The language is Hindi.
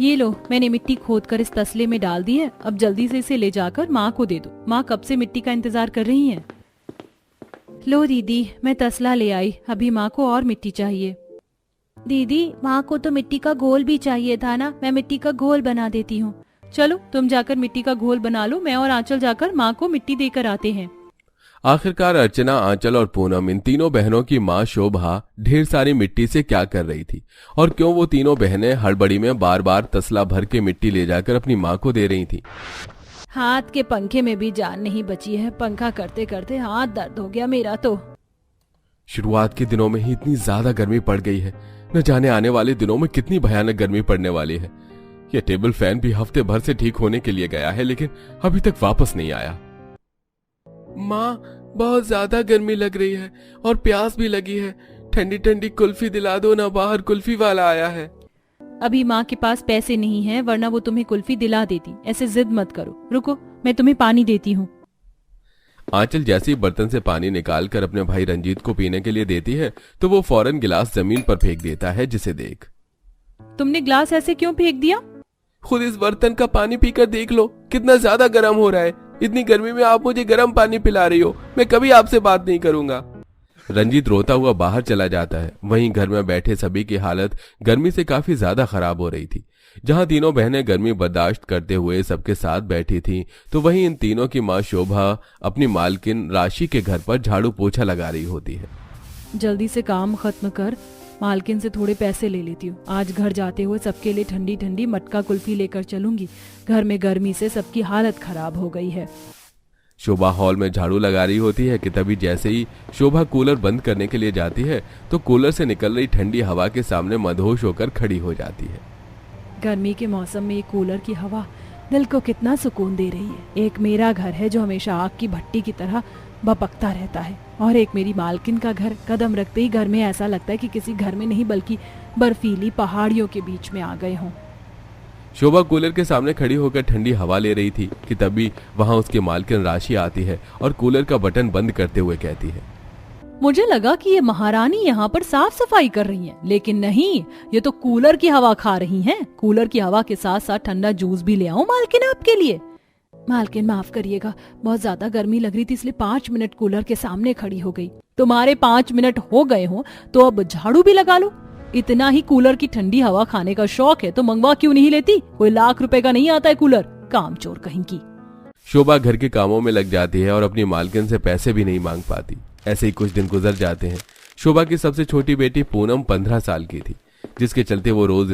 ये लो, मैंने मिट्टी खोद कर इस तसले में डाल दी है। अब जल्दी से इसे ले जाकर माँ को दे दो। माँ कब से मिट्टी का इंतजार कर रही हैं। लो दीदी, मैं तसला ले आई। अभी माँ को और मिट्टी चाहिए। दीदी, माँ को तो मिट्टी का घोल भी चाहिए था ना, मैं मिट्टी का घोल बना देती हूँ। चलो तुम जाकर मिट्टी का घोल बना लो, मैं और आंचल जाकर माँ को मिट्टी देकर आते हैं। आखिरकार अर्चना, आंचल और पूनम, इन तीनों बहनों की माँ शोभा ढेर सारी मिट्टी से क्या कर रही थी और क्यों वो तीनों बहनें हड़बड़ी में बार बार तसला भर के मिट्टी ले जाकर अपनी माँ को दे रही थी। हाथ के पंखे में भी जान नहीं बची है। पंखा करते करते हाथ दर्द हो गया मेरा तो। शुरुआत के दिनों में ही इतनी ज्यादा गर्मी पड़ गई है, न जाने आने वाले दिनों में कितनी भयानक गर्मी पड़ने वाली है। ये टेबल फैन भी हफ्ते भर से ठीक होने के लिए गया है, लेकिन अभी तक वापस नहीं आया। माँ, बहुत ज्यादा गर्मी लग रही है और प्यास भी लगी है। ठंडी ठंडी कुल्फी दिला दो ना, बाहर कुल्फी वाला आया है। अभी माँ के पास पैसे नहीं है, वरना वो तुम्हें कुल्फी दिला देती। ऐसे जिद मत करो, रुको मैं तुम्हें पानी देती हूँ। आंचल जैसे ही बर्तन से पानी निकाल कर अपने भाई रंजीत को पीने के लिए देती है तो वो फौरन गिलास जमीन पर फेंक देता है, जिसे देख। तुमने ग्लास ऐसे क्यों फेंक दिया? खुद इस बर्तन का पानी पीकर देख लो, कितना ज्यादा गर्म हो रहा है। इतनी गर्मी में आप मुझे गर्म पानी पिला रही हो, मैं कभी आपसे बात नहीं करूंगा। रंजीत रोता हुआ बाहर चला जाता है। वहीं घर में बैठे सभी की हालत गर्मी से काफी ज्यादा खराब हो रही थी। जहां तीनों बहनें गर्मी बर्दाश्त करते हुए सबके साथ बैठी थीं, तो वहीं इन तीनों की माँ शोभा अपनी मालकिन राशि के घर पर झाड़ू पोछा लगा रही होती है। जल्दी से काम खत्म कर, मालकिन से थोड़े पैसे ले लेती हूँ। आज घर जाते हुए सबके लिए ठंडी ठंडी मटका कुल्फी लेकर चलूंगी। घर में गर्मी से सबकी हालत खराब हो गई है। शोभा हॉल में झाड़ू लगा रही होती है कि तभी जैसे ही शोभा कूलर बंद करने के लिए जाती है तो कूलर से निकल रही ठंडी हवा के सामने मदहोश होकर खड़ी हो जाती है। गर्मी के मौसम में ये कूलर की हवा दिल को कितना सुकून दे रही है। एक मेरा घर है जो हमेशा आग की भट्टी की तरह भपकता रहता है, और एक मेरी मालकिन का घर। कदम रखते ही घर में ऐसा लगता है कि किसी घर में नहीं बल्कि बर्फीली पहाड़ियों के बीच में आ गए हों। शोभा कूलर के सामने खड़ी होकर ठंडी हवा ले रही थी कि तभी वहां उसकी मालकिन राशि आती है और कूलर का बटन बंद करते हुए कहती है, मुझे लगा कि ये महारानी यहाँ पर साफ सफाई कर रही हैं, लेकिन नहीं, ये तो कूलर की हवा खा रही हैं। कूलर की हवा के साथ साथ ठंडा जूस भी ले आऊं मालकिन आपके लिए? मालकिन माफ करिएगा, बहुत ज्यादा गर्मी लग रही थी इसलिए 5 मिनट कूलर के सामने खड़ी हो गई। तुम्हारे 5 मिनट हो गए हो तो अब झाड़ू भी लगा लो। इतना ही कूलर की ठंडी हवा खाने का शौक है तो मंगवा क्यों नहीं लेती? कोई लाख रुपए का नहीं आता है कूलर, कामचोर कहीं की। शोभा घर के कामों में लग जाती है और अपनी मालकिन से पैसे भी नहीं मांग पाती। ऐसे ही कुछ दिन गुजर जाते हैं। शोभा की सबसे छोटी बेटी पूनम 15 साल की थी, जिसके चलते वो रोज